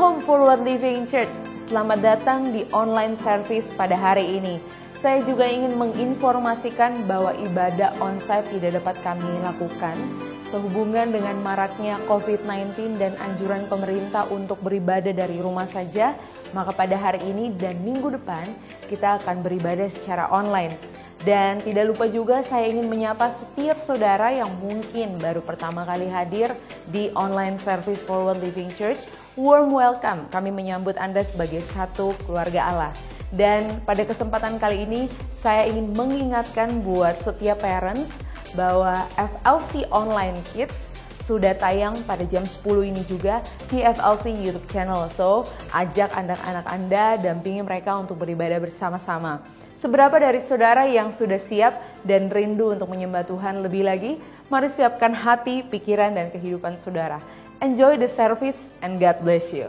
Home Forward Living Church, selamat datang di online service pada hari ini. Saya juga ingin menginformasikan bahwa ibadah onsite tidak dapat kami lakukan sehubungan dengan maraknya COVID-19 dan anjuran pemerintah untuk beribadah dari rumah saja. Maka pada hari ini dan minggu depan kita akan beribadah secara online. Dan tidak lupa juga saya ingin menyapa setiap saudara yang mungkin baru pertama kali hadir di online service Forward Living Church. Warm welcome, kami menyambut Anda sebagai satu keluarga Allah. Dan pada kesempatan kali ini saya ingin mengingatkan buat setiap parents bahwa FLC Online Kids sudah tayang pada jam 10 ini juga di FLC YouTube channel. So, ajak anak-anak Anda, dampingi mereka untuk beribadah bersama-sama. Seberapa dari saudara yang sudah siap dan rindu untuk menyembah Tuhan lebih lagi? Mari siapkan hati, pikiran, dan kehidupan saudara. Enjoy the service and God bless you.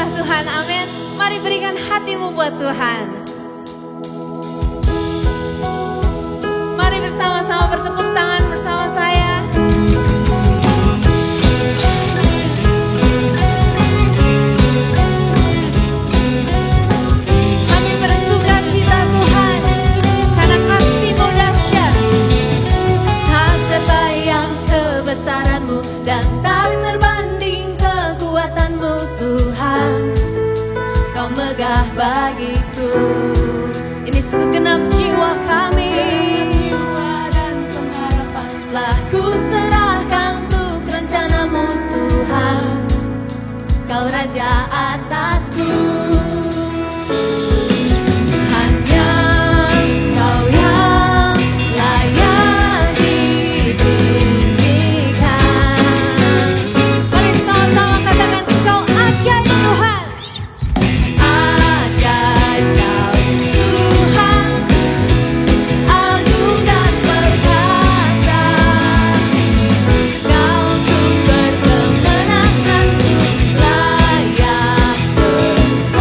Tuhan, amin. Mari berikan hatimu buat Tuhan. Mari bersama-sama bertepuk tangan bersama saya. Kami bersuka cita Tuhan, karena kasih-Mu dahsyat. Tak terbayang kebesaran-Mu dan tak terbanding kekuatan-Mu Tuhan. Kau megah bagiku. Ini segenap jiwa kami dan pengharapan telah ku serahkan untuk rencana-Mu Tuhan. Kau Raja atasku. Hanya Kau yang layak ditinggikan. Mari sama-sama katakan Kau ajaib Tuhan. Kau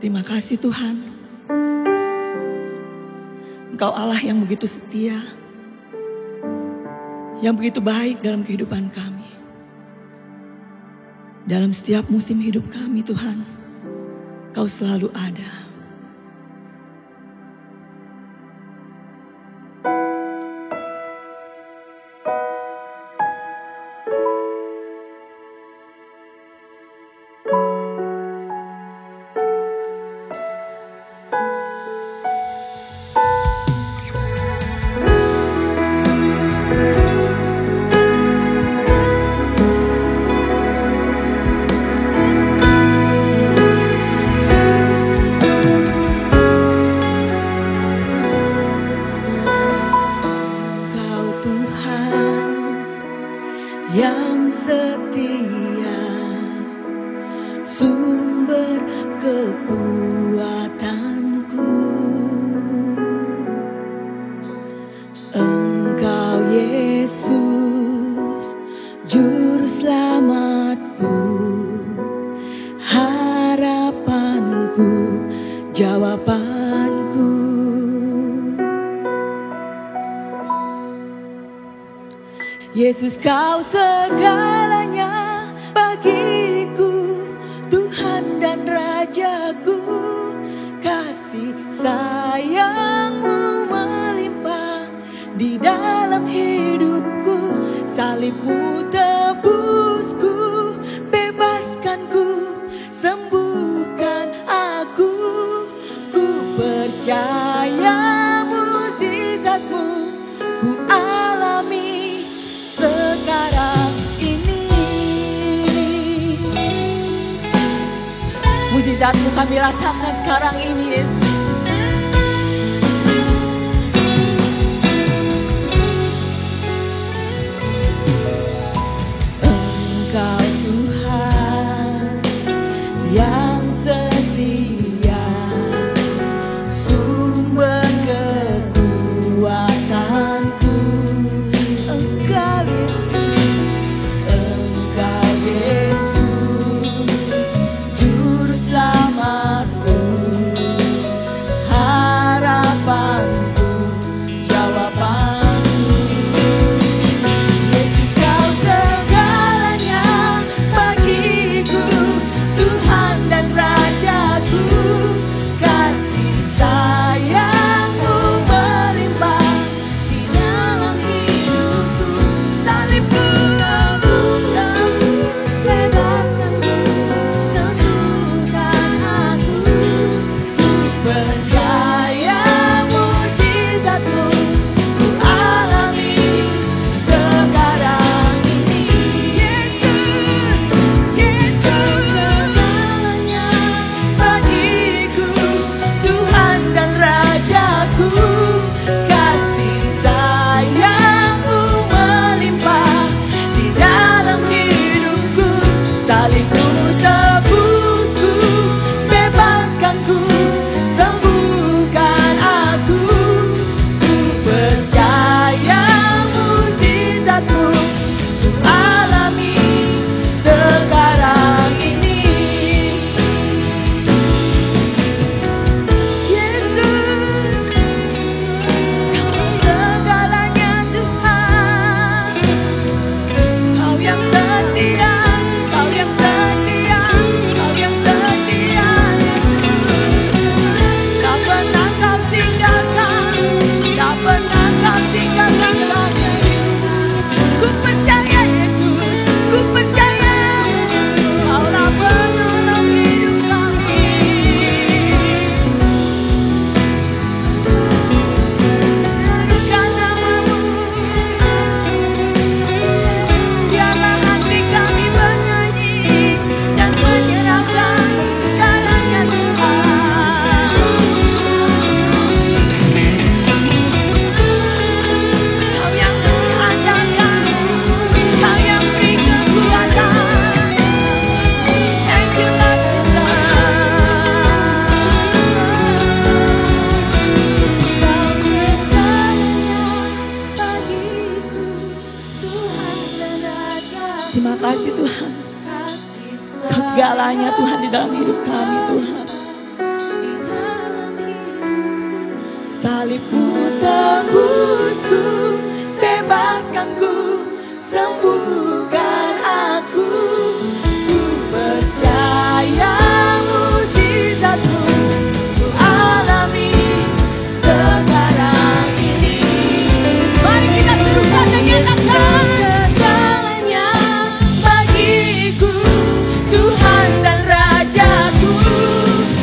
Terima kasih Tuhan. Engkau Allah yang begitu setia, yang begitu baik dalam kehidupan kami. Dalam setiap musim hidup kami Tuhan, Kau selalu ada. Yang setia, sumber kekuatanku, Engkau Yesus, Juru Selamatku, harapanku, jawabanku. Yesus, Kau segalanya bagiku, Tuhan dan Rajaku. Kasih sayang-Mu melimpah di dalam hidupku. Salib-Mu tebusku, bebaskanku, sembuhkan aku. Ku percaya mukjizat-Mu ku alami sekarang ini. Mukjizat-Mu kami rasakan sekarang ini Yesus. Engkau Tuhan yang setia, sumber kekuatanku. Engkau Yesus, Juru Selamatku, harapanku, jawabanku. Yesus, Kau segalanya bagiku, Tuhan dan Rajaku. Kasih sayang-Mu melimpah di dalam hidupku. Salib-Mu tebus, bebaskanku, sembuhkan aku. Ku percaya mukjizat-Mu ku alami sekarang ini. Yesus, segalanya bagiku, Tuhan dan Rajaku. Kasih sayang-Mu melimpah di dalam hidupku. Salib-Mu tebusku, bebaskanku, sembuhkan aku. Ku percaya mukjizat-Mu ku alami sekarang ini. Yesus, Kau segalanya Tuhan. Kau yang setia, Kau yang setia, Kau yang setia Yesus. Tak pernah Kau tinggalkan, tak pernah Kau tinggalkan kami. Ku percaya Yesus, ku percaya Kaulah penolong hidup kami. Serukan nama-Mu, biarlah hati kami bernyanyi dan menyerahkan segalanya Tuhan. Kau yang diandalkan, Kau yang beri kekuatan. Thank you Lord Jesus. Yesus, Kau segalanya bagiku, Tuhan dan Rajaku. Terima kasih Tuhan. Kau segalanya Tuhan di dalam hidup kami Tuhan. Salibmu tebusku, bebaskanku, sembuhkan aku. Ku percaya mujizatmu ku alami sekarang ini. Mari kita serukan dengan kata segalanya bagiku, Tuhan dan Rajaku.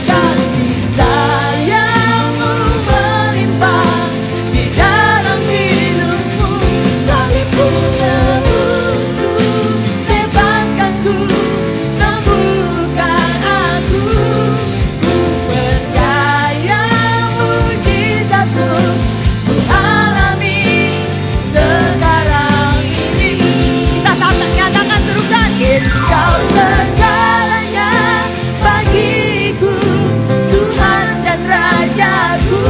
Kasih sayangmu melimpah di dalam hidupku. Salibmu tebusku, bebaskanku, sembuhkan aku. Ku percaya mujizatmu ku alami sekarang ini. Kita sama nyatakan serukan. Yesus kau segalanya bagiku, Tuhan dan Rajaku.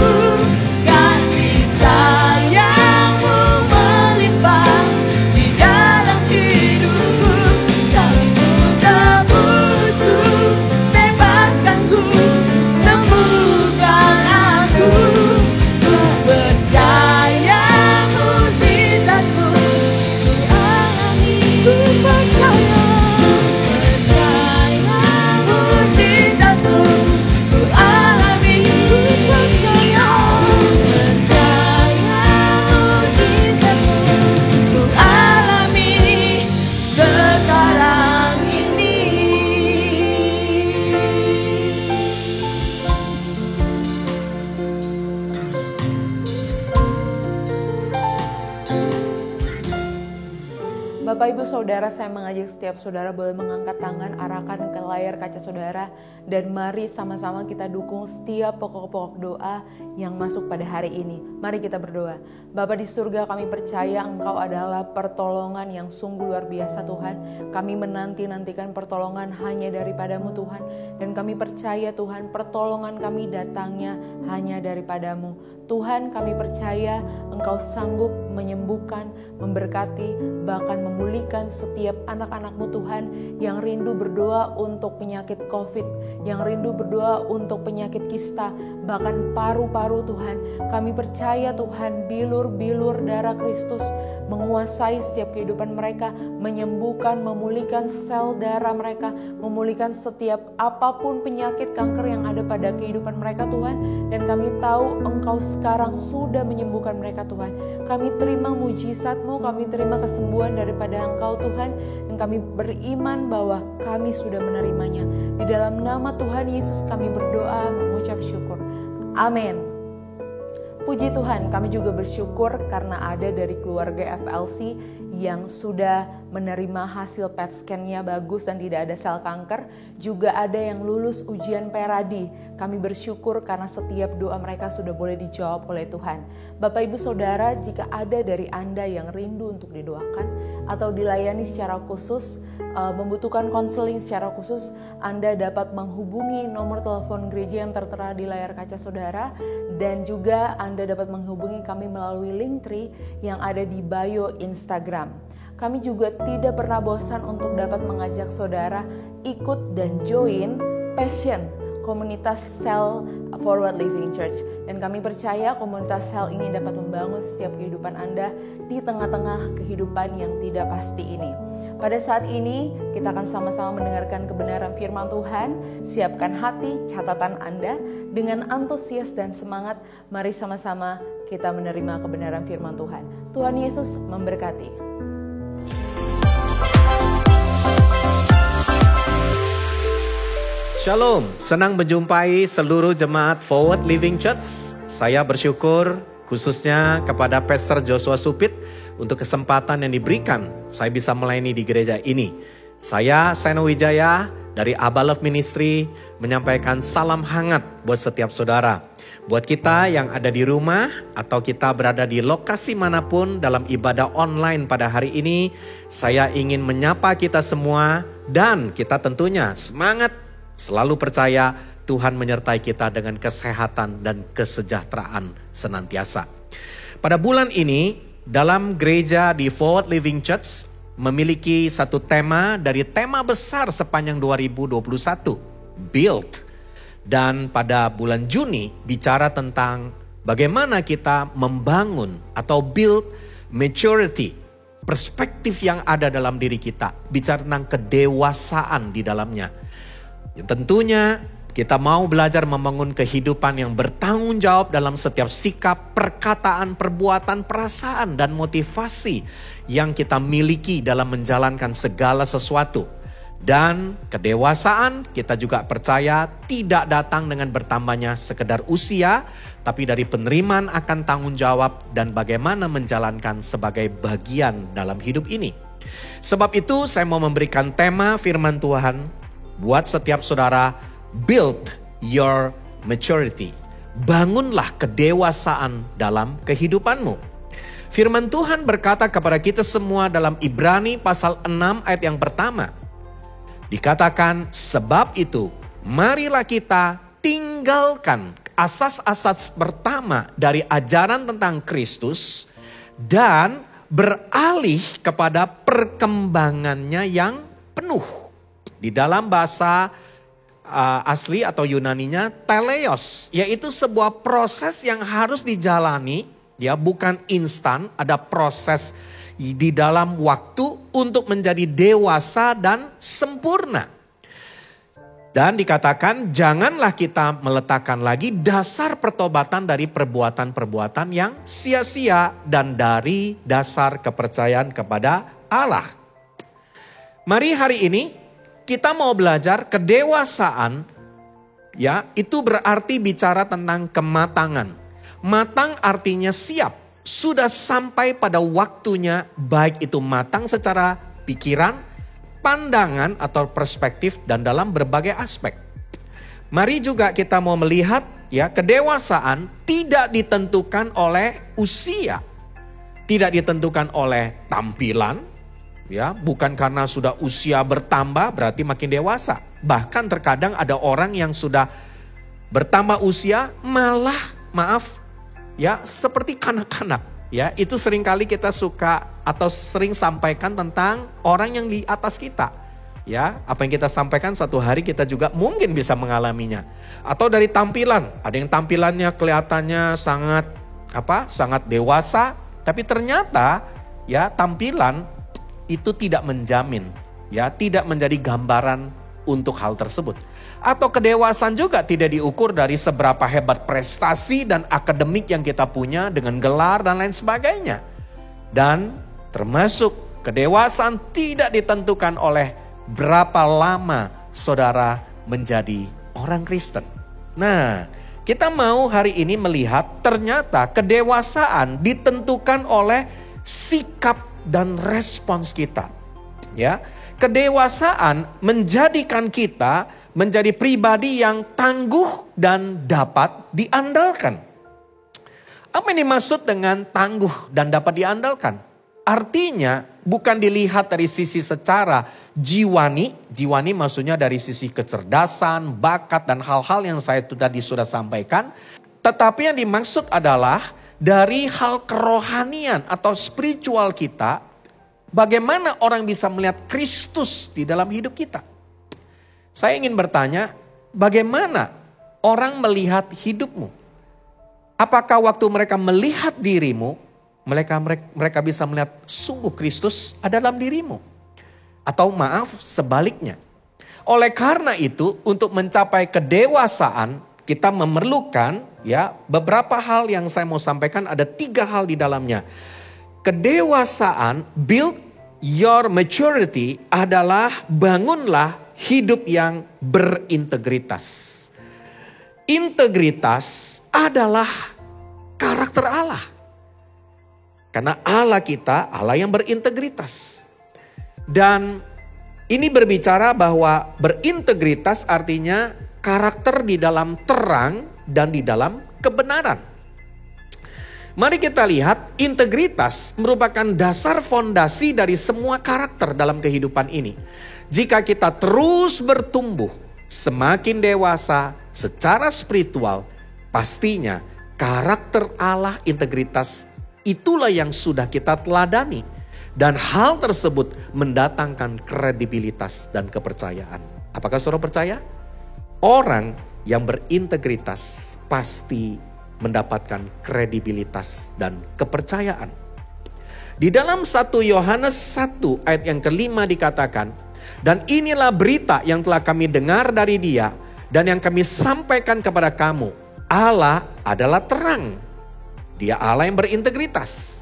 Kasih sayangmu melimpah di dalam hidupku. Salibmu tebusku, bebaskanku, sembuhkan aku. Ku percaya mujizatmu ku alami. Ku percaya mujizatmu ku alami. Ku percaya mujizatmu ku alami sekarang ini. Bapak Ibu Saudara, saya mengajak setiap saudara boleh mengangkat tangan, arahkan ke layar kaca saudara, dan mari sama-sama kita dukung setiap pokok-pokok doa yang masuk pada hari ini. Mari kita berdoa. Bapa di surga, kami percaya Engkau adalah pertolongan yang sungguh luar biasa Tuhan. Kami menanti-nantikan pertolongan hanya daripadamu Tuhan, dan kami percaya Tuhan pertolongan kami datangnya hanya daripadamu. Tuhan, kami percaya Engkau sanggup menyembuhkan, memberkati, bahkan memulihkan setiap anak-anak-Mu Tuhan yang rindu berdoa untuk penyakit COVID, yang rindu berdoa untuk penyakit kista, bahkan paru-paru Tuhan. Kami percaya Tuhan bilur-bilur darah Kristus menguasai setiap kehidupan mereka, menyembuhkan, memulihkan sel darah mereka, memulihkan setiap apapun penyakit kanker yang ada pada kehidupan mereka Tuhan. Dan kami tahu Engkau sekarang sudah menyembuhkan mereka Tuhan. Kami terima mujizat-Mu, kami terima kesembuhan daripada Engkau Tuhan, dan kami beriman bahwa kami sudah menerimanya. Di dalam nama Tuhan Yesus kami berdoa mengucap syukur. Amin. Puji Tuhan, kami juga bersyukur karena ada dari keluarga FLC yang sudah menerima hasil PET scan-nya bagus dan tidak ada sel kanker. Juga ada yang lulus ujian Peradi. Kami bersyukur karena setiap doa mereka sudah boleh dijawab oleh Tuhan. Bapak Ibu Saudara, jika ada dari Anda yang rindu untuk didoakan atau dilayani secara khusus, membutuhkan konseling secara khusus, Anda dapat menghubungi nomor telepon gereja yang tertera di layar kaca saudara, dan juga Anda dapat menghubungi kami melalui Linktree yang ada di bio Instagram. Kami juga tidak pernah bosan untuk dapat mengajak saudara ikut dan join Passion, komunitas Sel Forward Living Church. Dan kami percaya komunitas Sel ini dapat membangun setiap kehidupan Anda di tengah-tengah kehidupan yang tidak pasti ini. Pada saat ini kita akan sama-sama mendengarkan kebenaran firman Tuhan. Siapkan hati, catatan Anda. Dengan antusias dan semangat, mari sama-sama kita menerima kebenaran firman Tuhan. Tuhan Yesus memberkati. Shalom, senang menjumpai seluruh jemaat Forward Living Church. Saya bersyukur khususnya kepada Pastor Joshua Supit untuk kesempatan yang diberikan saya bisa melayani di gereja ini. Saya Seno Wijaya dari Abba Love Ministry menyampaikan salam hangat buat setiap saudara. Buat kita yang ada di rumah atau kita berada di lokasi manapun dalam ibadah online pada hari ini, saya ingin menyapa kita semua dan kita tentunya semangat, selalu percaya Tuhan menyertai kita dengan kesehatan dan kesejahteraan senantiasa. Pada bulan ini, dalam gereja di Forward Living Church memiliki satu tema dari tema besar sepanjang 2021, Build. Dan pada bulan Juni bicara tentang bagaimana kita membangun atau build maturity, perspektif yang ada dalam diri kita. Bicara tentang kedewasaan di dalamnya. Tentunya kita mau belajar membangun kehidupan yang bertanggung jawab dalam setiap sikap, perkataan, perbuatan, perasaan, dan motivasi yang kita miliki dalam menjalankan segala sesuatu. Dan kedewasaan kita juga percaya tidak datang dengan bertambahnya sekedar usia, tapi dari penerimaan akan tanggung jawab dan bagaimana menjalankan sebagai bagian dalam hidup ini. Sebab itu saya mau memberikan tema firman Tuhan buat setiap saudara, build your maturity. Bangunlah kedewasaan dalam kehidupanmu. Firman Tuhan berkata kepada kita semua dalam Ibrani pasal 6 ayat yang pertama. Dikatakan, sebab itu marilah kita tinggalkan asas-asas pertama dari ajaran tentang Kristus dan beralih kepada perkembangannya yang penuh. Di dalam bahasa asli atau Yunaninya teleos, yaitu sebuah proses yang harus dijalani, ya, bukan instan, ada proses di dalam waktu untuk menjadi dewasa dan sempurna. Dan dikatakan janganlah kita meletakkan lagi dasar pertobatan dari perbuatan-perbuatan yang sia-sia dan dari dasar kepercayaan kepada Allah. Mari hari ini kita mau belajar kedewasaan, ya, itu berarti bicara tentang kematangan. Matang artinya siap, sudah sampai pada waktunya, baik itu matang secara pikiran, pandangan atau perspektif dan dalam berbagai aspek. Mari juga kita mau melihat, ya, kedewasaan tidak ditentukan oleh usia, tidak ditentukan oleh tampilan. Ya, bukan karena sudah usia bertambah berarti makin dewasa. Bahkan terkadang ada orang yang sudah bertambah usia malah, seperti kanak-kanak. Ya, itu seringkali kita suka atau sering sampaikan tentang orang yang di atas kita. Ya, apa yang kita sampaikan satu hari kita juga mungkin bisa mengalaminya. Atau dari tampilan, ada yang tampilannya kelihatannya sangat dewasa, tapi ternyata ya tampilan itu tidak menjamin, ya, tidak menjadi gambaran untuk hal tersebut. Atau kedewasaan juga tidak diukur dari seberapa hebat prestasi dan akademik yang kita punya dengan gelar dan lain sebagainya. Dan termasuk kedewasaan tidak ditentukan oleh berapa lama saudara menjadi orang Kristen. Nah, kita mau hari ini melihat ternyata kedewasaan ditentukan oleh sikap dan respons kita. Ya, kedewasaan menjadikan kita menjadi pribadi yang tangguh dan dapat diandalkan. Apa yang dimaksud dengan tangguh dan dapat diandalkan? Artinya bukan dilihat dari sisi secara jiwani maksudnya dari sisi kecerdasan, bakat dan hal-hal yang saya tadi sudah sampaikan. Tetapi yang dimaksud adalah dari hal kerohanian atau spiritual kita, bagaimana orang bisa melihat Kristus di dalam hidup kita. Saya ingin bertanya, bagaimana orang melihat hidupmu? Apakah waktu mereka melihat dirimu, mereka bisa melihat sungguh Kristus ada dalam dirimu? Atau sebaliknya. Oleh karena itu, untuk mencapai kedewasaan, kita memerlukan, ya, beberapa hal yang saya mau sampaikan, ada 3 hal di dalamnya. Kedewasaan, build your maturity, adalah bangunlah hidup yang berintegritas. Integritas adalah karakter Allah. Karena Allah kita, Allah yang berintegritas. Dan ini berbicara bahwa berintegritas artinya karakter di dalam terang dan di dalam kebenaran. Mari kita lihat, integritas merupakan dasar fondasi dari semua karakter dalam kehidupan ini. Jika kita terus bertumbuh, semakin dewasa secara spiritual, pastinya karakter Allah, integritas, itulah yang sudah kita teladani. Dan hal tersebut mendatangkan kredibilitas dan kepercayaan. Apakah saudara percaya? Orang yang berintegritas pasti mendapatkan kredibilitas dan kepercayaan. Di dalam 1 Yohanes 1 ayat yang kelima dikatakan, dan inilah berita yang telah kami dengar dari Dia dan yang kami sampaikan kepada kamu. Allah adalah terang. Dia Allah yang berintegritas.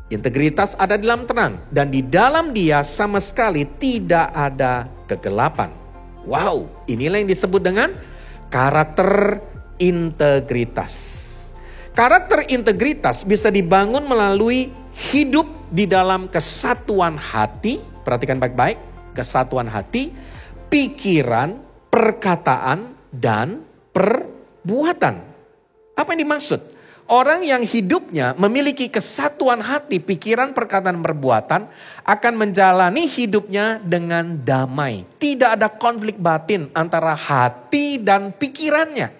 Integritas ada di dalam terang dan di dalam Dia sama sekali tidak ada kegelapan. Wow, inilah yang disebut dengan karakter integritas. Karakter integritas bisa dibangun melalui hidup di dalam kesatuan hati, perhatikan baik-baik, kesatuan hati, pikiran, perkataan, dan perbuatan. Apa yang dimaksud? Orang yang hidupnya memiliki kesatuan hati, pikiran, perkataan, perbuatan akan menjalani hidupnya dengan damai. Tidak ada konflik batin antara hati dan pikirannya.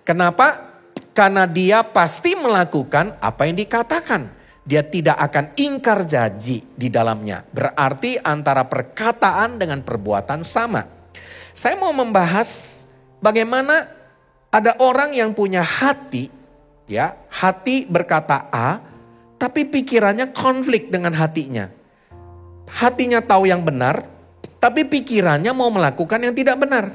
Kenapa? Karena dia pasti melakukan apa yang dikatakan. Dia tidak akan ingkar janji di dalamnya. Berarti antara perkataan dengan perbuatan sama. Saya mau membahas bagaimana ada orang yang punya hati, ya, hati berkata A, tapi pikirannya konflik dengan hatinya. Hatinya tahu yang benar, tapi pikirannya mau melakukan yang tidak benar.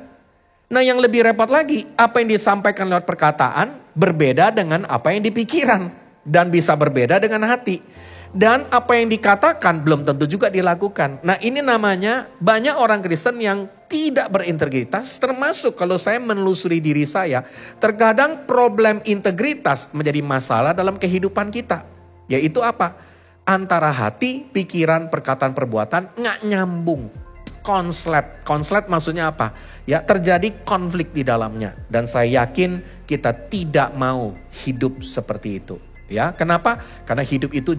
Nah, yang lebih repot lagi, apa yang disampaikan lewat perkataan berbeda dengan apa yang dipikiran. Dan bisa berbeda dengan hati. Dan apa yang dikatakan belum tentu juga dilakukan. Nah, ini namanya banyak orang Kristen yang tidak berintegritas. Termasuk kalau saya menelusuri diri saya. Terkadang problem integritas menjadi masalah dalam kehidupan kita. Yaitu apa? Antara hati, pikiran, perkataan, perbuatan nggak nyambung. Konslet maksudnya apa? Ya, terjadi konflik di dalamnya. Dan saya yakin kita tidak mau hidup seperti itu. Ya, kenapa? Karena hidup itu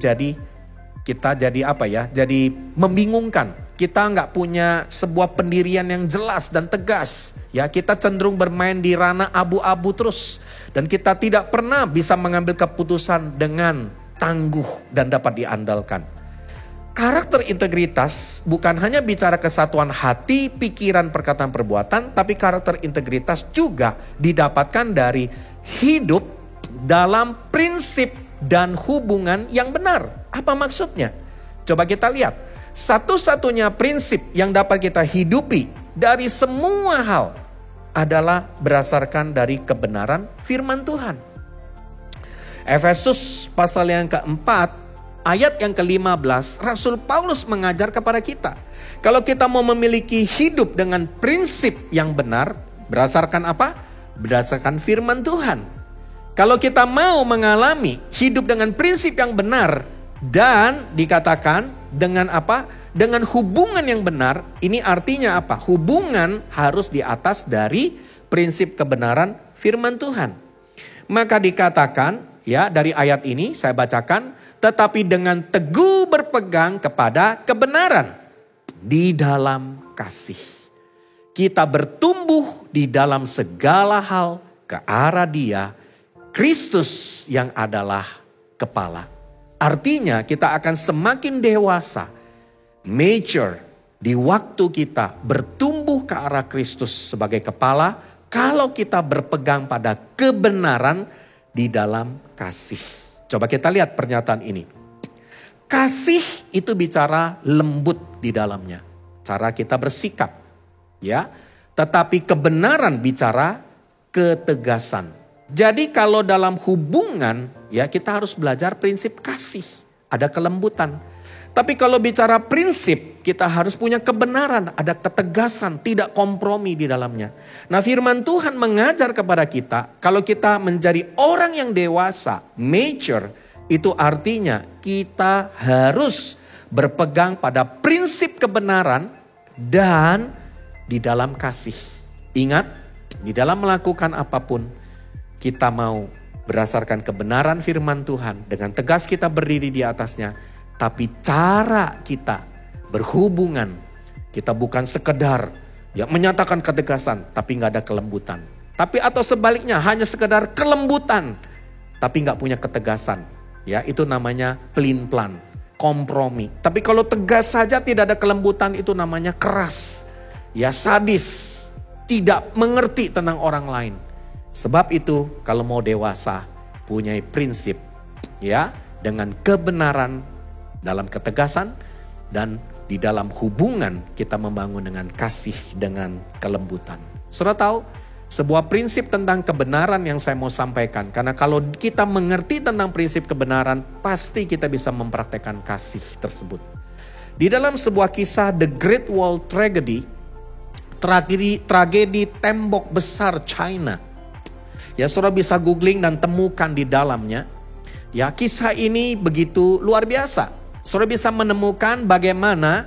kita jadi apa ya? Jadi membingungkan. Kita nggak punya sebuah pendirian yang jelas dan tegas. Ya, kita cenderung bermain di ranah abu-abu terus. Dan kita tidak pernah bisa mengambil keputusan dengan tangguh dan dapat diandalkan. Karakter integritas bukan hanya bicara kesatuan hati, pikiran, perkataan, perbuatan, tapi karakter integritas juga didapatkan dari hidup dalam prinsip dan hubungan yang benar. Apa maksudnya? Coba kita lihat. Satu-satunya prinsip yang dapat kita hidupi dari semua hal adalah berdasarkan dari kebenaran firman Tuhan. Efesus pasal yang keempat, ayat yang ke-15, Rasul Paulus mengajar kepada kita. Kalau kita mau memiliki hidup dengan prinsip yang benar, berdasarkan apa? Berdasarkan firman Tuhan. Kalau kita mau mengalami hidup dengan prinsip yang benar dan dikatakan dengan apa? Dengan hubungan yang benar, ini artinya apa? Hubungan harus di atas dari prinsip kebenaran firman Tuhan. Maka dikatakan, ya, dari ayat ini saya bacakan, tetapi dengan teguh berpegang kepada kebenaran di dalam kasih. Kita bertumbuh di dalam segala hal ke arah Dia, Kristus yang adalah kepala. Artinya kita akan semakin dewasa, mature di waktu kita bertumbuh ke arah Kristus sebagai kepala kalau kita berpegang pada kebenaran di dalam kasih. Coba kita lihat pernyataan ini. Kasih itu bicara lembut di dalamnya, cara kita bersikap, ya. Tetapi kebenaran bicara ketegasan. Jadi kalau dalam hubungan, ya, kita harus belajar prinsip kasih, ada kelembutan. Tapi kalau bicara prinsip, kita harus punya kebenaran, ada ketegasan, tidak kompromi di dalamnya. Nah, firman Tuhan mengajar kepada kita, kalau kita menjadi orang yang dewasa, mature, itu artinya kita harus berpegang pada prinsip kebenaran dan di dalam kasih. Ingat, di dalam melakukan apapun, kita mau berdasarkan kebenaran firman Tuhan, dengan tegas kita berdiri di atasnya, tapi cara kita berhubungan, kita bukan sekedar ya menyatakan ketegasan, tapi nggak ada kelembutan. Tapi atau sebaliknya hanya sekedar kelembutan, tapi nggak punya ketegasan. Ya, itu namanya pelin-pelan, kompromi. Tapi kalau tegas saja tidak ada kelembutan, itu namanya keras, ya sadis, tidak mengerti tentang orang lain. Sebab itu kalau mau dewasa, punya prinsip, ya, dengan kebenaran dalam ketegasan, dan di dalam hubungan kita membangun dengan kasih, dengan kelembutan. Saudara tahu, sebuah prinsip tentang kebenaran yang saya mau sampaikan, karena kalau kita mengerti tentang prinsip kebenaran, pasti kita bisa mempraktekkan kasih tersebut. Di dalam sebuah kisah The Great Wall Tragedy, tragedi tembok besar China, ya, saudara bisa googling dan temukan di dalamnya. Ya, kisah ini begitu luar biasa. Saudara bisa menemukan bagaimana,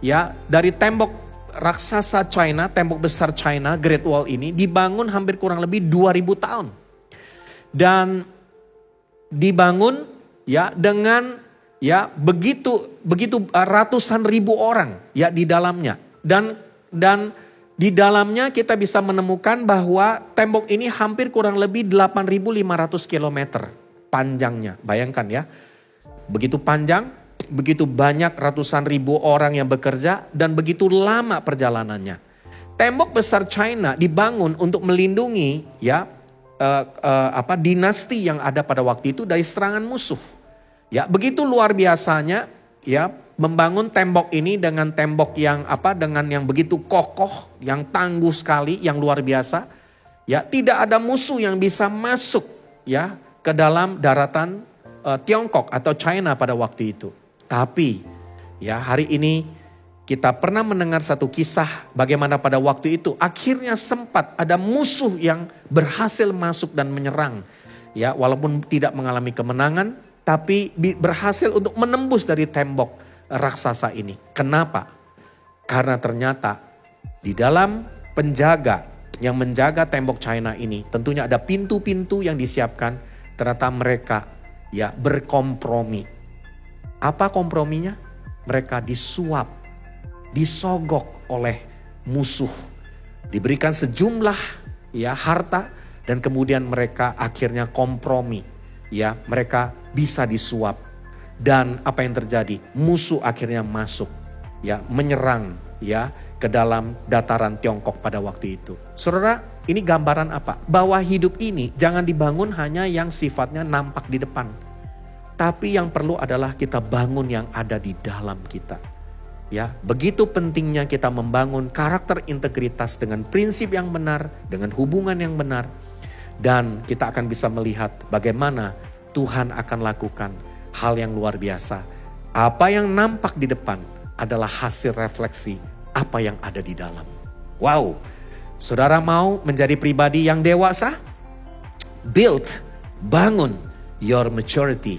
ya, dari tembok raksasa China, tembok besar China, Great Wall ini dibangun hampir kurang lebih 2000 tahun. Dan dibangun, ya, dengan, ya, begitu ratusan ribu orang, ya, di dalamnya. Dan di dalamnya kita bisa menemukan bahwa tembok ini hampir kurang lebih 8.500 km panjangnya. Bayangkan, ya, begitu panjang, begitu banyak ratusan ribu orang yang bekerja, dan begitu lama perjalanannya. Tembok besar China dibangun untuk melindungi, ya, dinasti yang ada pada waktu itu dari serangan musuh. Ya, begitu luar biasanya, ya, membangun tembok ini dengan tembok yang dengan yang begitu kokoh, yang tangguh sekali, yang luar biasa. Ya, tidak ada musuh yang bisa masuk, ya, ke dalam daratan Tiongkok atau China pada waktu itu. Tapi, ya, hari ini kita pernah mendengar satu kisah bagaimana pada waktu itu akhirnya sempat ada musuh yang berhasil masuk dan menyerang. Ya, walaupun tidak mengalami kemenangan, tapi berhasil untuk menembus dari tembok raksasa ini. Kenapa? Karena ternyata di dalam penjaga yang menjaga tembok China ini, tentunya ada pintu-pintu yang disiapkan. Ternyata mereka, ya, berkompromi. Apa komprominya? Mereka disuap, disogok oleh musuh. Diberikan sejumlah, ya, harta, dan kemudian mereka akhirnya kompromi. Ya, mereka bisa disuap. Dan apa yang terjadi? Musuh akhirnya masuk, ya, menyerang, ya, ke dalam dataran Tiongkok pada waktu itu. Saudara, ini gambaran apa? Bahwa hidup ini jangan dibangun hanya yang sifatnya nampak di depan. Tapi yang perlu adalah kita bangun yang ada di dalam kita. Ya, begitu pentingnya kita membangun karakter integritas dengan prinsip yang benar, dengan hubungan yang benar. Dan kita akan bisa melihat bagaimana Tuhan akan lakukan hal yang luar biasa. Apa yang nampak di depan adalah hasil refleksi apa yang ada di dalam. Wow, saudara mau menjadi pribadi yang dewasa? Bangun your maturity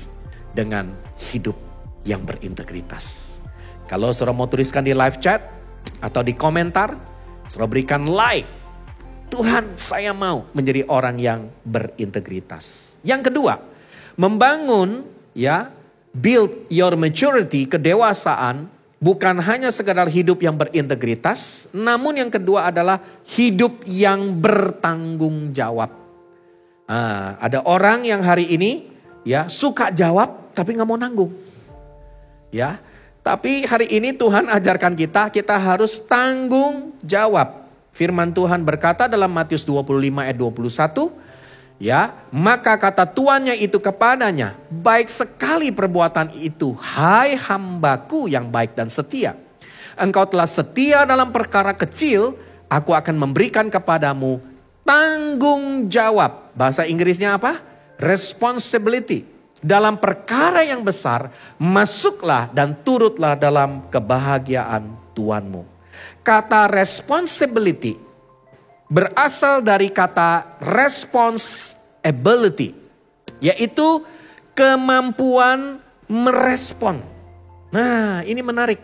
dengan hidup yang berintegritas. Kalau saudara mau tuliskan di live chat atau di komentar, saudara berikan like. Tuhan, saya mau menjadi orang yang berintegritas. Yang kedua, membangun, ya, build your maturity, kedewasaan, bukan hanya sekedar hidup yang berintegritas, namun yang kedua adalah hidup yang bertanggung jawab. Ada orang yang hari ini, ya, suka jawab tapi nggak mau nanggung. Ya, tapi hari ini Tuhan ajarkan kita harus tanggung jawab. Firman Tuhan berkata dalam Matius 25 ayat 21, ya, maka kata tuannya itu kepadanya, baik sekali perbuatan itu, hai hambaku yang baik dan setia. Engkau telah setia dalam perkara kecil, aku akan memberikan kepadamu tanggung jawab. Bahasa Inggrisnya apa? Responsibility. Dalam perkara yang besar, masuklah dan turutlah dalam kebahagiaan Tuanmu. Kata responsibility berasal dari kata responsibility, yaitu kemampuan merespon. Nah, ini menarik.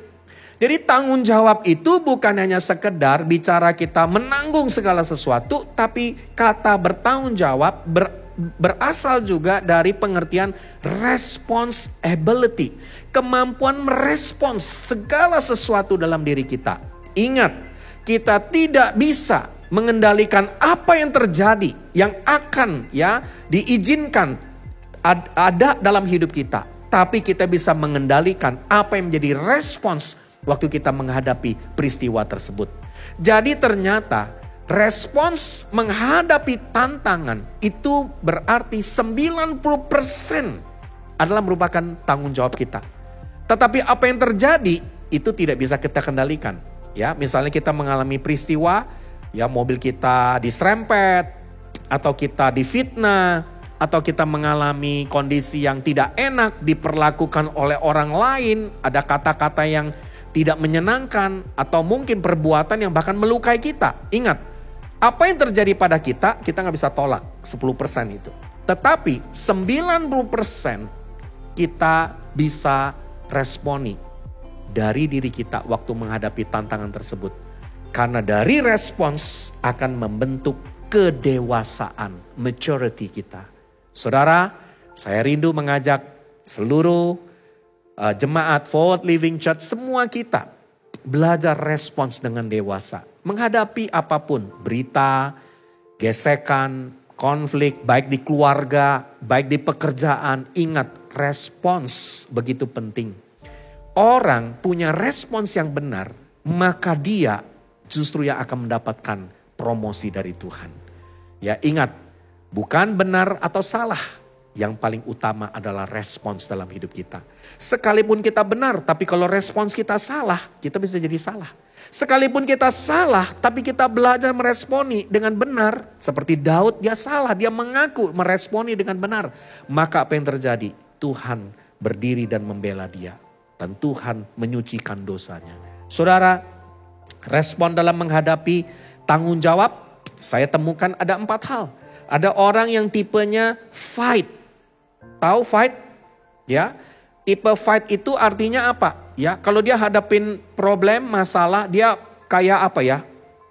Jadi tanggung jawab itu bukan hanya sekedar bicara kita menanggung segala sesuatu, tapi kata bertanggung jawab berasal juga dari pengertian responsibility. Kemampuan merespons segala sesuatu dalam diri kita. Ingat, kita tidak bisa mengendalikan apa yang terjadi, yang akan, ya, diizinkan ada dalam hidup kita. Tapi kita bisa mengendalikan apa yang menjadi respons waktu kita menghadapi peristiwa tersebut. Jadi ternyata respons menghadapi tantangan itu berarti 90% adalah merupakan tanggung jawab kita. Tetapi apa yang terjadi itu tidak bisa kita kendalikan. Ya, misalnya kita mengalami peristiwa, ya mobil kita diserempet, atau kita difitnah, atau kita mengalami kondisi yang tidak enak, diperlakukan oleh orang lain, ada kata-kata yang tidak menyenangkan, atau mungkin perbuatan yang bahkan melukai kita. Ingat, apa yang terjadi pada kita nggak bisa tolak 10% itu. Tetapi 90% kita bisa responi dari diri kita waktu menghadapi tantangan tersebut. Karena dari respons akan membentuk kedewasaan, maturity kita. Saudara, saya rindu mengajak seluruh jemaat Forward Living Church, semua kita belajar respons dengan dewasa. Menghadapi apapun, berita, gesekan, konflik, baik di keluarga, baik di pekerjaan, ingat respons begitu penting. Orang punya respons yang benar, maka dia justru yang akan mendapatkan promosi dari Tuhan. Ya, ingat, bukan benar atau salah. Yang paling utama adalah respons dalam hidup kita. Sekalipun kita benar, tapi kalau respons kita salah, kita bisa jadi salah. Sekalipun kita salah, tapi kita belajar meresponi dengan benar. Seperti Daud, dia salah, dia mengaku meresponi dengan benar. Maka apa yang terjadi? Tuhan berdiri dan membela dia. Dan Tuhan menyucikan dosanya. Saudara, respon dalam menghadapi tanggung jawab, saya temukan ada 4 hal. Ada orang yang tipenya fight. Tahu fight? Ya, tipe fight itu artinya apa? Ya, kalau dia hadapin problem, masalah, dia kayak apa ya?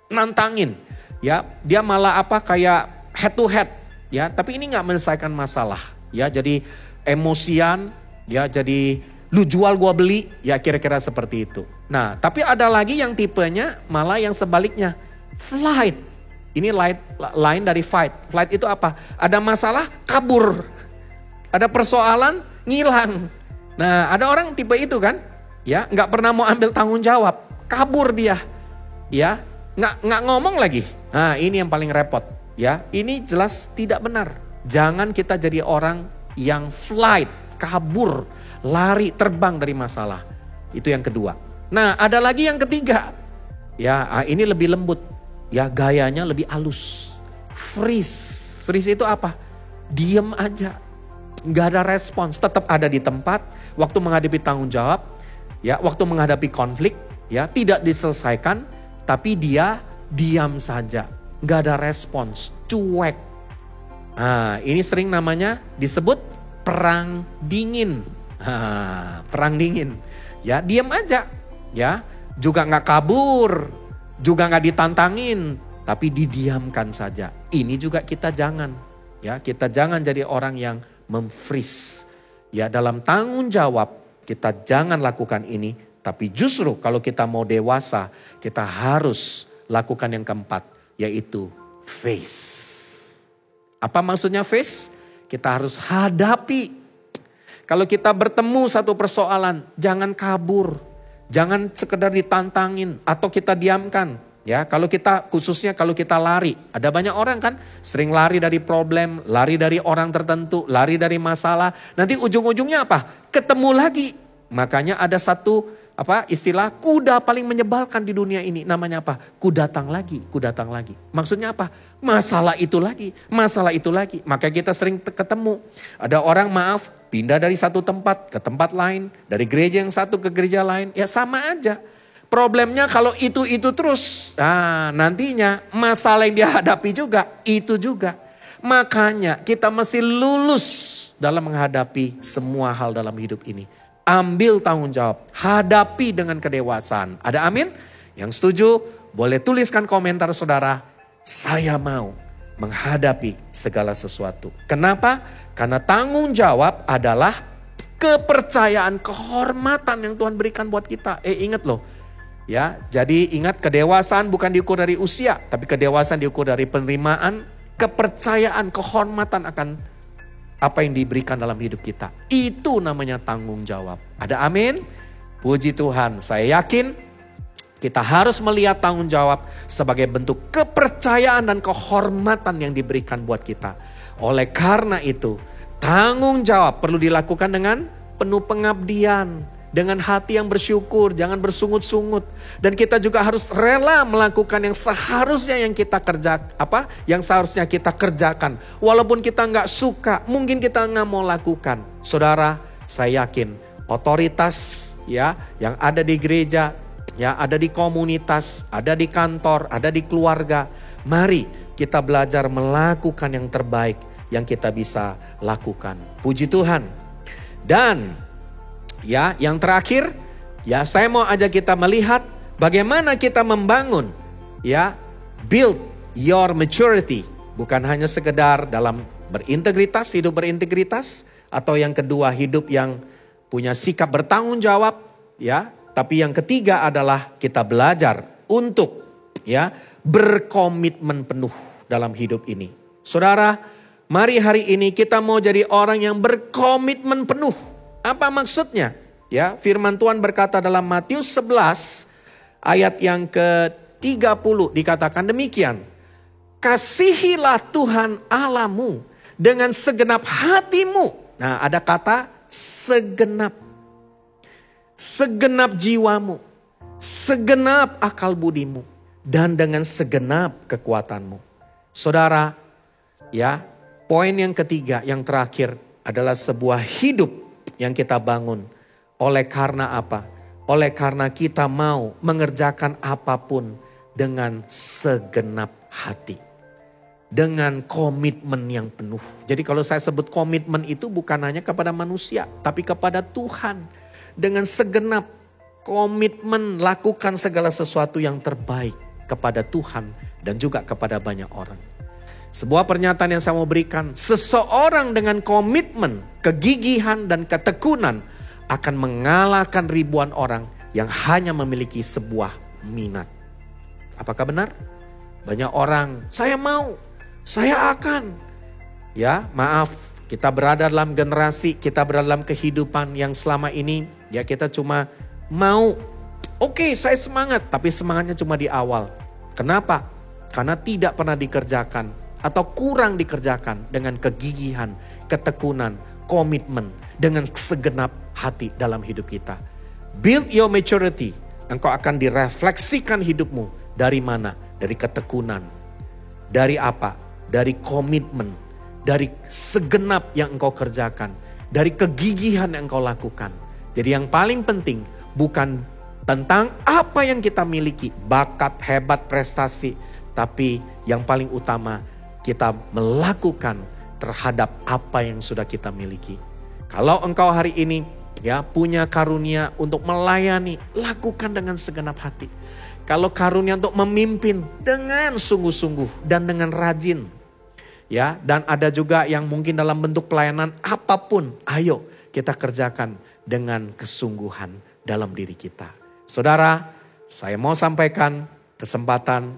Nantangin. Ya, dia malah apa? Kayak head to head. Ya, tapi ini nggak menyelesaikan masalah. Ya, jadi emosian. Ya, jadi lu jual gua beli. Ya, kira-kira seperti itu. Nah, tapi ada lagi yang tipenya malah yang sebaliknya. Flight. Ini lain dari fight. Flight itu apa? Ada masalah, kabur. Ada persoalan, ngilang. Nah, ada orang tipe itu kan? Ya, nggak pernah mau ambil tanggung jawab, kabur dia. Ya, nggak ngomong lagi. Nah, ini yang paling repot. Ya, ini jelas tidak benar. Jangan kita jadi orang yang flight, kabur, lari, terbang dari masalah. Itu yang kedua. Nah, ada lagi yang ketiga. Ya, ini lebih lembut. Ya, gayanya lebih halus. Freeze. Freeze itu apa? Diem aja. Nggak ada respons. Tetap ada di tempat. Waktu menghadapi tanggung jawab. Ya, waktu menghadapi konflik. Ya, tidak diselesaikan. Tapi dia diam saja. Nggak ada respons. Cuek. Nah, ini sering namanya disebut perang dingin. Perang dingin. Ya, diam aja. Ya, juga nggak kabur. Juga nggak ditantangin, tapi didiamkan saja. Ini juga kita jangan, ya kita jangan jadi orang yang memfreeze. Ya, dalam tanggung jawab kita jangan lakukan ini, tapi justru kalau kita mau dewasa, kita harus lakukan yang keempat, yaitu face. Apa maksudnya face? Kita harus hadapi. Kalau kita bertemu satu persoalan, jangan kabur. Jangan sekedar ditantangin atau kita diamkan. Ya, kalau kita khususnya kalau kita lari, ada banyak orang kan sering lari dari problem, lari dari orang tertentu, lari dari masalah. Nanti ujung-ujungnya apa? Ketemu lagi. Makanya ada satu istilah kuda paling menyebalkan di dunia ini, namanya apa? Ku datang lagi, ku datang lagi. Maksudnya apa? Masalah itu lagi, masalah itu lagi. Maka kita sering ketemu. Ada orang pindah dari satu tempat ke tempat lain, dari gereja yang satu ke gereja lain, ya sama aja. Problemnya kalau itu terus, nah nantinya masalah yang dia hadapi juga, itu juga. Makanya kita mesti lulus dalam menghadapi semua hal dalam hidup ini. Ambil tanggung jawab, hadapi dengan kedewasaan. Ada amin? Yang setuju boleh tuliskan komentar saudara, saya mau menghadapi segala sesuatu. Kenapa? Karena tanggung jawab adalah kepercayaan, kehormatan yang Tuhan berikan buat kita. Ingat loh. Ya, jadi ingat kedewasaan bukan diukur dari usia, tapi kedewasaan diukur dari penerimaan, kepercayaan, kehormatan akan apa yang diberikan dalam hidup kita. Itu namanya tanggung jawab. Ada amin? Puji Tuhan. Saya yakin Kita harus melihat tanggung jawab sebagai bentuk kepercayaan dan kehormatan yang diberikan buat kita. Oleh karena itu, tanggung jawab perlu dilakukan dengan penuh pengabdian, dengan hati yang bersyukur, jangan bersungut-sungut. Dan kita juga harus rela melakukan yang seharusnya kita kerjakan. Walaupun kita nggak suka, mungkin kita nggak mau lakukan. Saudara, saya yakin otoritas ya yang ada di gereja, ya ada di komunitas, ada di kantor, ada di keluarga. Mari kita belajar melakukan yang terbaik yang kita bisa lakukan. Puji Tuhan. Dan ya yang terakhir, ya saya mau ajak kita melihat bagaimana kita membangun ya build your maturity. Bukan hanya sekedar dalam berintegritas, hidup berintegritas, atau yang kedua hidup yang punya sikap bertanggung jawab ya. Tapi yang ketiga adalah kita belajar untuk ya berkomitmen penuh dalam hidup ini. Saudara, mari hari ini kita mau jadi orang yang berkomitmen penuh. Apa maksudnya? Ya, firman Tuhan berkata dalam Matius 11 ayat yang ke-30 dikatakan demikian. Kasihilah Tuhan Allahmu dengan segenap hatimu. Nah, ada kata segenap. Segenap jiwamu, segenap akal budimu, dan dengan segenap kekuatanmu. Saudara, ya, poin yang ketiga, yang terakhir adalah sebuah hidup yang kita bangun. Oleh karena apa? Oleh karena kita mau mengerjakan apapun dengan segenap hati. Dengan komitmen yang penuh. Jadi kalau saya sebut komitmen itu bukan hanya kepada manusia, tapi kepada Tuhan. Dengan segenap komitmen lakukan segala sesuatu yang terbaik kepada Tuhan dan juga kepada banyak orang. Sebuah pernyataan yang saya mau berikan, seseorang dengan komitmen, kegigihan dan ketekunan akan mengalahkan ribuan orang yang hanya memiliki sebuah minat. Apakah benar? Banyak orang, saya mau, saya akan. Ya, maaf, kita berada dalam generasi, kita berada dalam kehidupan yang selama ini ya kita cuma mau, oke, saya semangat, tapi semangatnya cuma di awal. Kenapa? Karena tidak pernah dikerjakan atau kurang dikerjakan dengan kegigihan, ketekunan, komitmen, dengan segenap hati dalam hidup kita. Build your maturity. Engkau akan direfleksikan hidupmu dari mana? Dari ketekunan. Dari apa? Dari komitmen. Dari segenap yang engkau kerjakan. Dari kegigihan yang engkau lakukan. Jadi yang paling penting bukan tentang apa yang kita miliki, bakat, hebat, prestasi. Tapi yang paling utama kita melakukan terhadap apa yang sudah kita miliki. Kalau engkau hari ini ya punya karunia untuk melayani, lakukan dengan segenap hati. Kalau karunia untuk memimpin, dengan sungguh-sungguh dan dengan rajin. Ya, dan ada juga yang mungkin dalam bentuk pelayanan apapun, ayo kita kerjakan dengan kesungguhan dalam diri kita. Saudara, saya mau sampaikan kesempatan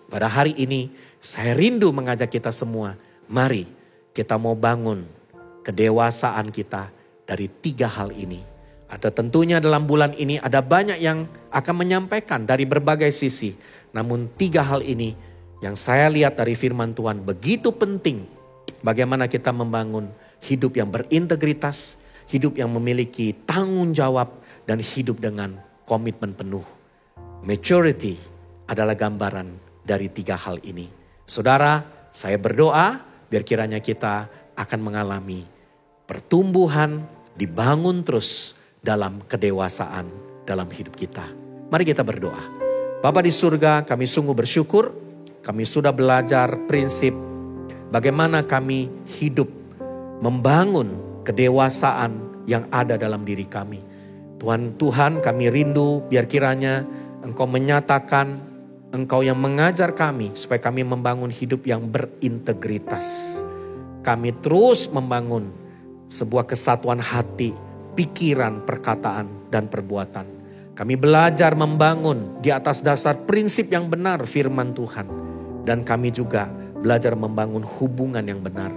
pada hari ini. Saya rindu mengajak kita semua. Mari kita mau bangun kedewasaan kita dari 3 hal ini. Ada tentunya dalam bulan ini ada banyak yang akan menyampaikan dari berbagai sisi. Namun 3 hal ini yang saya lihat dari firman Tuhan begitu penting. Bagaimana kita membangun hidup yang berintegritas, hidup yang memiliki tanggung jawab, dan hidup dengan komitmen penuh. Maturity adalah gambaran dari 3 hal ini. Saudara, saya berdoa biar kiranya kita akan mengalami pertumbuhan, dibangun terus dalam kedewasaan dalam hidup kita. Mari kita berdoa. Bapa di surga, kami sungguh bersyukur. Kami sudah belajar prinsip bagaimana kami hidup membangun kedewasaan yang ada dalam diri kami. Tuhan, kami rindu biar kiranya Engkau menyatakan, Engkau yang mengajar kami supaya kami membangun hidup yang berintegritas. Kami terus membangun sebuah kesatuan hati, pikiran, perkataan, dan perbuatan. Kami belajar membangun di atas dasar prinsip yang benar firman Tuhan. Dan kami juga belajar membangun hubungan yang benar.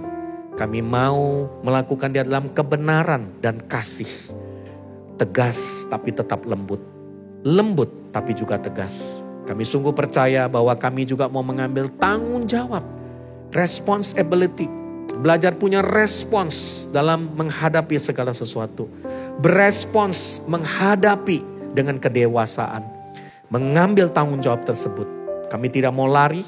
Kami mau melakukan dia dalam kebenaran dan kasih. Tegas tapi tetap lembut. lembut tapi juga tegas. Kami sungguh percaya bahwa kami juga mau mengambil tanggung jawab, responsibility, belajar punya respons dalam menghadapi segala sesuatu. Berespons menghadapi dengan kedewasaan, mengambil tanggung jawab tersebut. Kami tidak mau lari,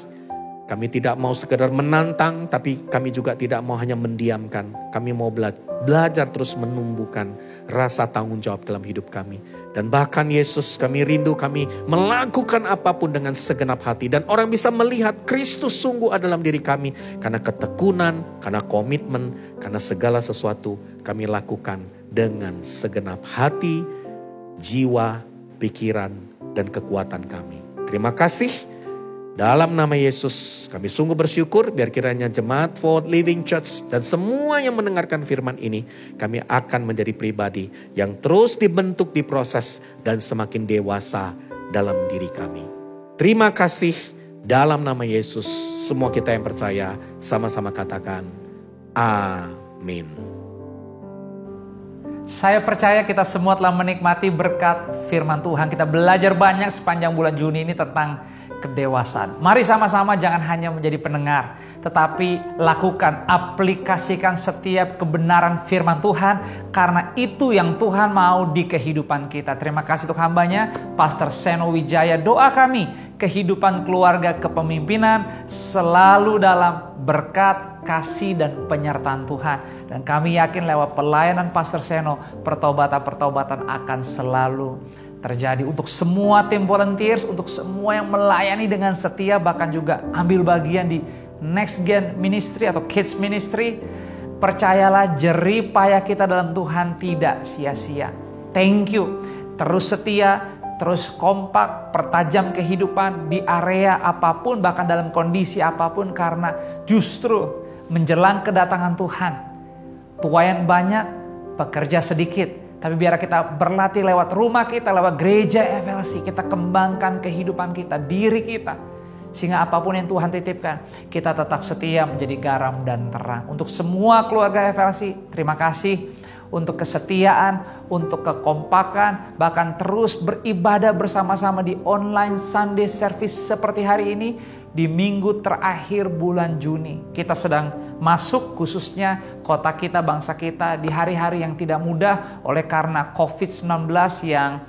kami tidak mau sekedar menantang, tapi kami juga tidak mau hanya mendiamkan. Kami mau belajar terus menumbuhkan rasa tanggung jawab dalam hidup kami. Dan bahkan Yesus, kami rindu kami melakukan apapun dengan segenap hati. Dan orang bisa melihat Kristus sungguh ada dalam diri kami. Karena ketekunan, karena komitmen, karena segala sesuatu kami lakukan dengan segenap hati, jiwa, pikiran, dan kekuatan kami. Terima kasih. Dalam nama Yesus kami sungguh bersyukur, biar kiranya jemaat Forward Living Church dan semua yang mendengarkan firman ini, kami akan menjadi pribadi yang terus dibentuk, diproses, dan semakin dewasa dalam diri kami. Terima kasih. Dalam nama Yesus, semua kita yang percaya sama-sama katakan amin. Saya percaya kita semua telah menikmati berkat firman Tuhan. Kita belajar banyak sepanjang bulan Juni ini tentang kedewasaan. Mari sama-sama jangan hanya menjadi pendengar, tetapi lakukan, aplikasikan setiap kebenaran firman Tuhan, karena itu yang Tuhan mau di kehidupan kita. Terima kasih untuk hambanya, Pastor Seno Wijaya. Doa kami, kehidupan keluarga kepemimpinan selalu dalam berkat, kasih, dan penyertaan Tuhan. Dan kami yakin lewat pelayanan Pastor Seno, pertobatan-pertobatan akan selalu terjadi untuk semua tim volunteers, untuk semua yang melayani dengan setia, bahkan juga ambil bagian di Next Gen Ministry atau Kids Ministry. Percayalah, jerih payah kita dalam Tuhan tidak sia-sia. Thank you. Terus setia, terus kompak, pertajam kehidupan di area apapun, bahkan dalam kondisi apapun, karena justru menjelang kedatangan Tuhan, tuaian banyak, pekerja sedikit. Tapi biar kita berlatih lewat rumah kita, lewat gereja FLC, kita kembangkan kehidupan kita, diri kita. Sehingga apapun yang Tuhan titipkan, kita tetap setia menjadi garam dan terang. Untuk semua keluarga FLC, terima kasih untuk kesetiaan, untuk kekompakan, bahkan terus beribadah bersama-sama di online Sunday service seperti hari ini. Di minggu terakhir bulan Juni, kita sedang masuk, khususnya kota kita, bangsa kita, di hari-hari yang tidak mudah oleh karena COVID-19 yang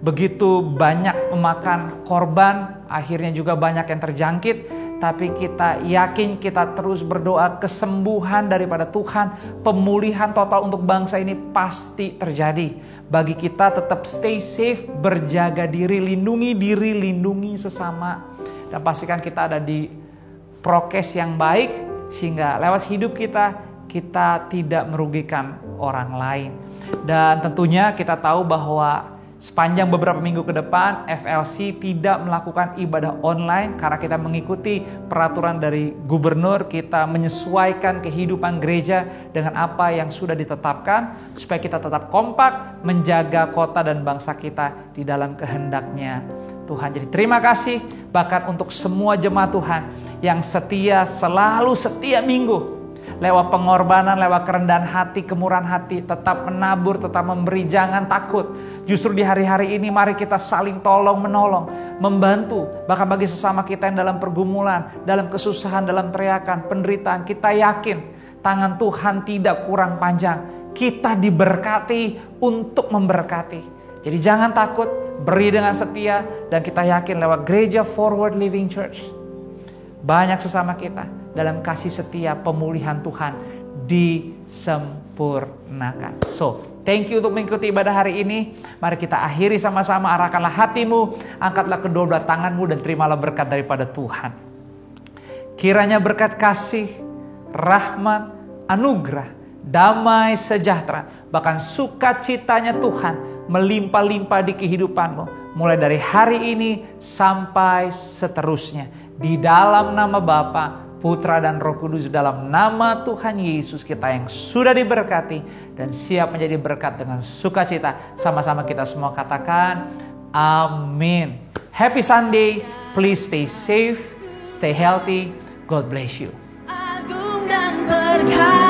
begitu banyak memakan korban, akhirnya juga banyak yang terjangkit. Tapi kita yakin, kita terus berdoa kesembuhan daripada Tuhan, pemulihan total untuk bangsa ini pasti terjadi. Bagi kita tetap stay safe, berjaga diri, lindungi sesama. Dan pastikan kita ada di prokes yang baik, sehingga lewat hidup kita tidak merugikan orang lain. Dan tentunya kita tahu bahwa sepanjang beberapa minggu ke depan FLC tidak melakukan ibadah online karena kita mengikuti peraturan dari gubernur. Kita menyesuaikan kehidupan gereja dengan apa yang sudah ditetapkan supaya kita tetap kompak menjaga kota dan bangsa kita di dalam kehendaknya Tuhan. Jadi terima kasih bahkan untuk semua jemaat Tuhan yang setia, selalu setia minggu. Lewat pengorbanan, lewat kerendahan hati, kemurahan hati, tetap menabur, tetap memberi, jangan takut. Justru di hari-hari ini mari kita saling tolong menolong, membantu. Bahkan bagi sesama kita yang dalam pergumulan, dalam kesusahan, dalam teriakan, penderitaan, kita yakin tangan Tuhan tidak kurang panjang. Kita diberkati untuk memberkati. Jadi jangan takut, beri dengan setia, dan kita yakin lewat gereja Forward Living Church, banyak sesama kita dalam kasih setia, pemulihan Tuhan disempurnakan. So, thank you untuk mengikuti ibadah hari ini. Mari kita akhiri sama-sama. Arahkanlah hatimu, angkatlah kedua belah tanganmu, dan terimalah berkat daripada Tuhan. Kiranya berkat kasih, rahmat, anugerah, damai sejahtera, bahkan sukacitanya Tuhan melimpah-limpah di kehidupanmu, mulai dari hari ini sampai seterusnya. Di dalam nama Bapa, Putra, dan Roh Kudus, dalam nama Tuhan Yesus kita yang sudah diberkati dan siap menjadi berkat dengan sukacita. Sama-sama kita semua katakan amin. Happy Sunday. Please stay safe, stay healthy. God bless you. Agung dan berkah.